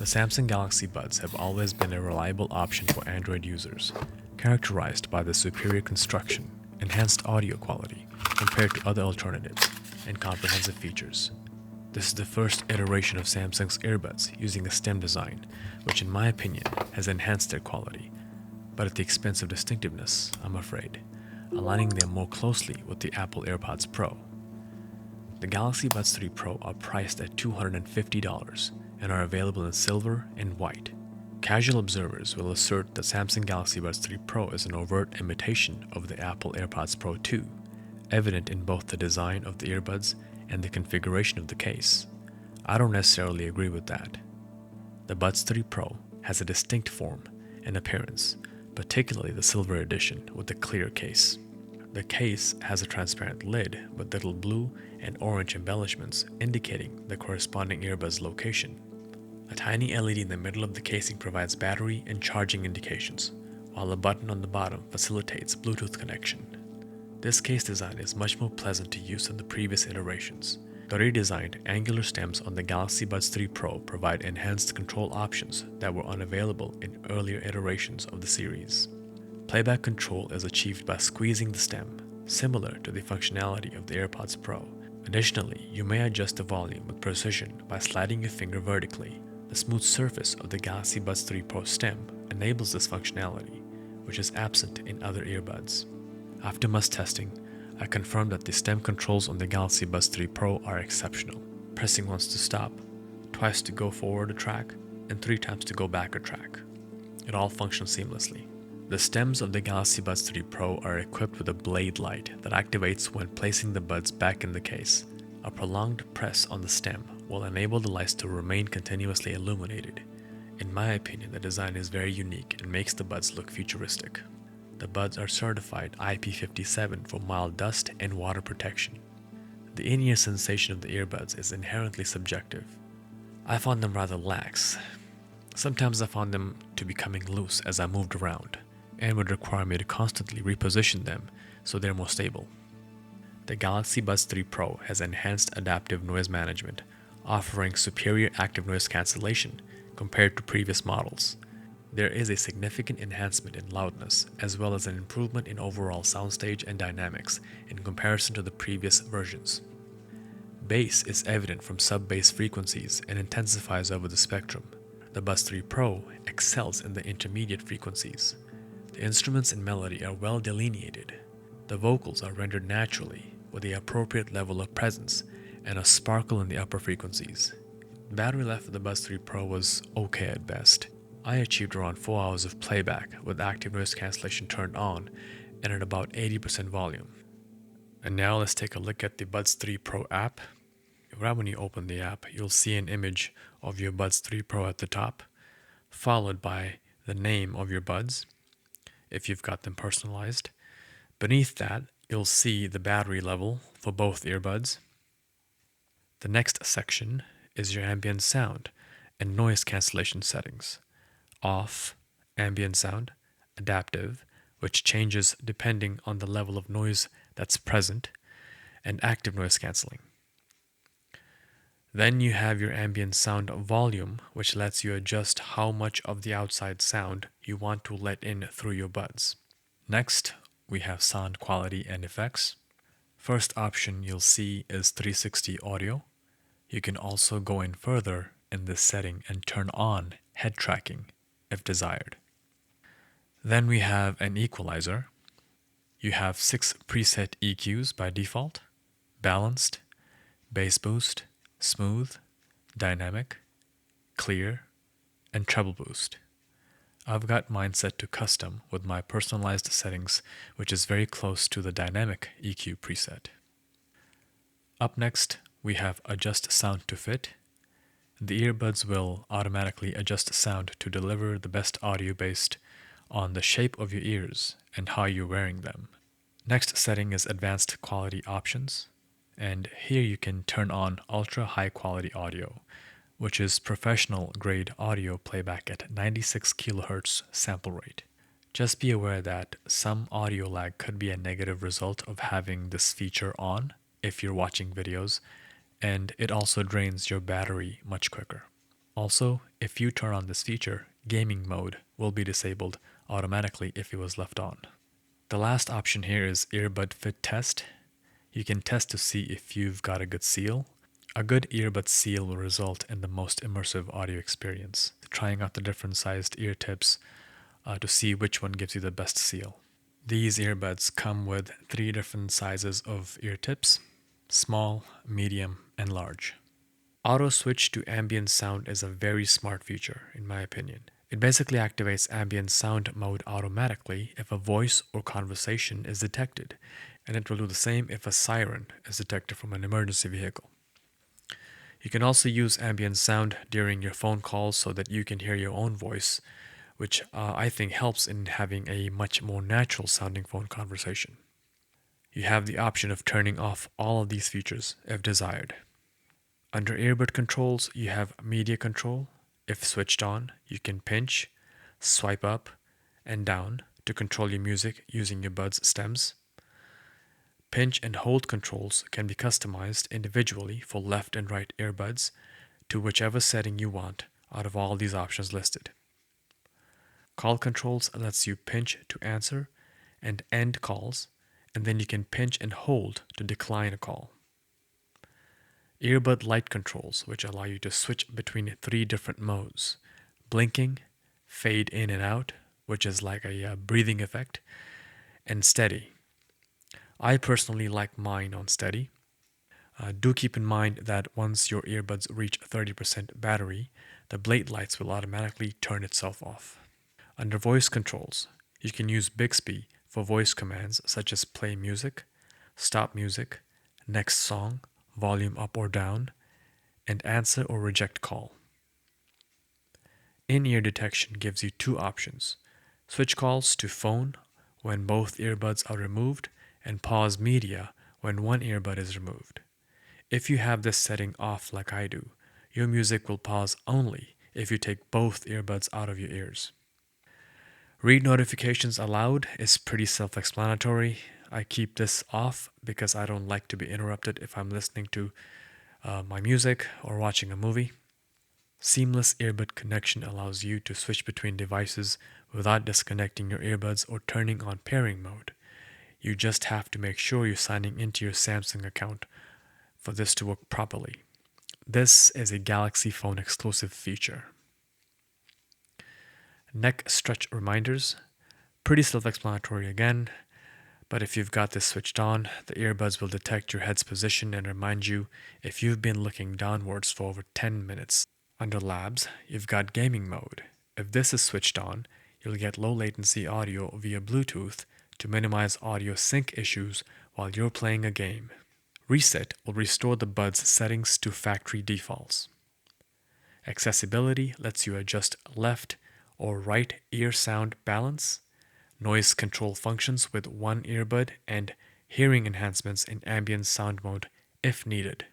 Samsung Galaxy Buds have always been a reliable option for Android users, characterized by the superior construction, enhanced audio quality compared to other alternatives, and comprehensive features. This is the first iteration of Samsung's earbuds using a stem design, which in my opinion has enhanced their quality, but at the expense of distinctiveness, I'm afraid, aligning them more closely with the Apple AirPods Pro. The Galaxy Buds 3 Pro are priced at $250 and are available in silver and white. Casual observers will assert that Samsung Galaxy Buds 3 Pro is an overt imitation of the Apple AirPods Pro 2, evident in both the design of the earbuds and the configuration of the case. I don't necessarily agree with that. The Buds 3 Pro has a distinct form and appearance, particularly the silver edition with the clear case. The case has a transparent lid with little blue and orange embellishments indicating the corresponding earbud's location. A tiny LED in the middle of the casing provides battery and charging indications, while a button on the bottom facilitates Bluetooth connection. This case design is much more pleasant to use than the previous iterations. The redesigned angular stems on the Galaxy Buds 3 Pro provide enhanced control options that were unavailable in earlier iterations of the series. Playback control is achieved by squeezing the stem, similar to the functionality of the AirPods Pro. Additionally, you may adjust the volume with precision by sliding your finger vertically. The smooth surface of the Galaxy Buds 3 Pro stem enables this functionality, which is absent in other earbuds. After much testing, I confirmed that the stem controls on the Galaxy Buds 3 Pro are exceptional. Pressing once to stop, twice to go forward a track, and 3 times to go back a track. It all functions seamlessly. The stems of the Galaxy Buds 3 Pro are equipped with a blade light that activates when placing the buds back in the case. A prolonged press on the stem will enable the lights to remain continuously illuminated. In my opinion, the design is very unique and makes the buds look futuristic. The buds are certified IP57 for mild dust and water protection. The in-ear sensation of the earbuds is inherently subjective. I found them rather lax. Sometimes I found them to be coming loose as I moved around, and would require me to constantly reposition them so they're more stable. The Galaxy Buds 3 Pro has enhanced adaptive noise management, offering superior active noise cancellation compared to previous models. There is a significant enhancement in loudness, as well as an improvement in overall soundstage and dynamics in comparison to the previous versions. Bass is evident from sub-bass frequencies and intensifies over the spectrum. The Buds 3 Pro excels in the intermediate frequencies. The instruments and melody are well delineated. The vocals are rendered naturally with the appropriate level of presence and a sparkle in the upper frequencies. The battery life of the Buds 3 Pro was okay at best. I achieved around 4 hours of playback with active noise cancellation turned on and at about 80% volume. And now let's take a look at the Buds 3 Pro app. Right when you open the app, you'll see an image of your Buds 3 Pro at the top, followed by the name of your buds, if you've got them personalized. Beneath that, you'll see the battery level for both earbuds. The next section is your ambient sound and noise cancellation settings. Off, ambient sound, adaptive, which changes depending on the level of noise that's present, and active noise cancelling. Then you have your ambient sound volume, which lets you adjust how much of the outside sound you want to let in through your buds. Next, we have sound quality and effects. First option you'll see is 360 audio. You can also go in further in this setting and turn on head tracking if desired. Then we have an equalizer. You have 6 preset EQs by default: balanced, bass boost, smooth, dynamic, clear, and treble boost. I've got mine set to custom with my personalized settings, which is very close to the dynamic EQ preset. Up next, we have adjust sound to fit. The earbuds will automatically adjust sound to deliver the best audio based on the shape of your ears and how you're wearing them. Next setting is advanced quality options. And here you can turn on ultra high quality audio, which is professional grade audio playback at 96 kHz sample rate. Just be aware that some audio lag could be a negative result of having this feature on if you're watching videos, and it also drains your battery much quicker. Also, if you turn on this feature, gaming mode will be disabled automatically if it was left on. The last option here is earbud fit test. You can test to see if you've got a good seal. A good earbud seal will result in the most immersive audio experience, trying out the different sized ear tips to see which one gives you the best seal. These earbuds come with 3 different sizes of ear tips: small, medium, and large. Auto switch to ambient sound is a very smart feature, in my opinion. It basically activates ambient sound mode automatically if a voice or conversation is detected, and it will do the same if a siren is detected from an emergency vehicle. You can also use ambient sound during your phone calls so that you can hear your own voice, which I think helps in having a much more natural sounding phone conversation. You have the option of turning off all of these features if desired. Under earbud controls, you have media control. If switched on, you can pinch, swipe up, and down to control your music using your buds stems. Pinch and hold controls can be customized individually for left and right earbuds to whichever setting you want out of all these options listed. Call controls lets you pinch to answer and end calls, and then you can pinch and hold to decline a call. Earbud light controls, which allow you to switch between 3 different modes: blinking, fade in and out, which is like a breathing effect, and steady. I personally like mine on steady. Do keep in mind that once your earbuds reach 30% battery, the blade lights will automatically turn itself off. Under voice controls, you can use Bixby for voice commands such as play music, stop music, next song, volume up or down, and answer or reject call. In-ear detection gives you 2 options: switch calls to phone when both earbuds are removed, and pause media when one earbud is removed. If you have this setting off like I do, your music will pause only if you take both earbuds out of your ears. Read notifications aloud is pretty self-explanatory. I keep this off because I don't like to be interrupted if I'm listening to my music or watching a movie. Seamless earbud connection allows you to switch between devices without disconnecting your earbuds or turning on pairing mode. You just have to make sure you're signing into your Samsung account for this to work properly. This is a Galaxy phone exclusive feature. Neck stretch reminders. Pretty self-explanatory again, but if you've got this switched on, the earbuds will detect your head's position and remind you if you've been looking downwards for over 10 minutes. Under labs, you've got gaming mode. If this is switched on, you'll get low latency audio via Bluetooth to minimize audio sync issues while you're playing a game. Reset will restore the buds settings to factory defaults. Accessibility lets you adjust left or right ear sound balance, noise control functions with one earbud, and hearing enhancements in ambient sound mode if needed.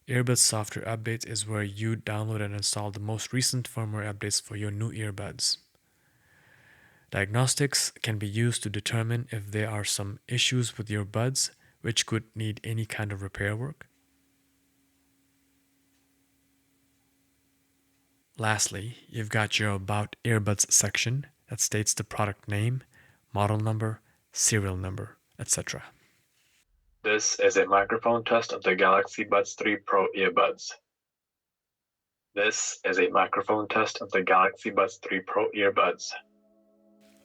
Earbud software updates is where you download and install the most recent firmware updates for your new earbuds. Diagnostics can be used to determine if there are some issues with your buds which could need any kind of repair work. Lastly, you've got your About Earbuds section that states the product name, model number, serial number, etc. This is a microphone test of the Galaxy Buds 3 Pro earbuds. This is a microphone test of the Galaxy Buds 3 Pro earbuds.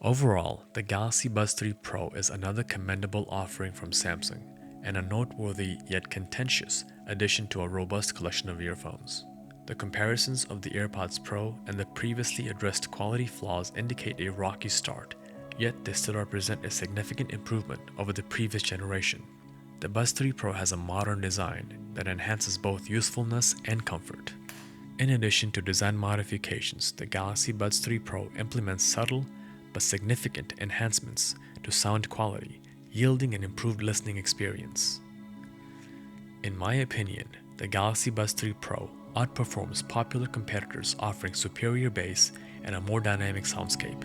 Overall, the Galaxy Buds 3 Pro is another commendable offering from Samsung and a noteworthy yet contentious addition to a robust collection of earphones. The comparisons of the AirPods Pro and the previously addressed quality flaws indicate a rocky start, yet they still represent a significant improvement over the previous generation. The Buds 3 Pro has a modern design that enhances both usefulness and comfort. In addition to design modifications, the Galaxy Buds 3 Pro implements subtle but significant enhancements to sound quality, yielding an improved listening experience. In my opinion, the Galaxy Buds 3 Pro outperforms popular competitors offering superior bass and a more dynamic soundscape.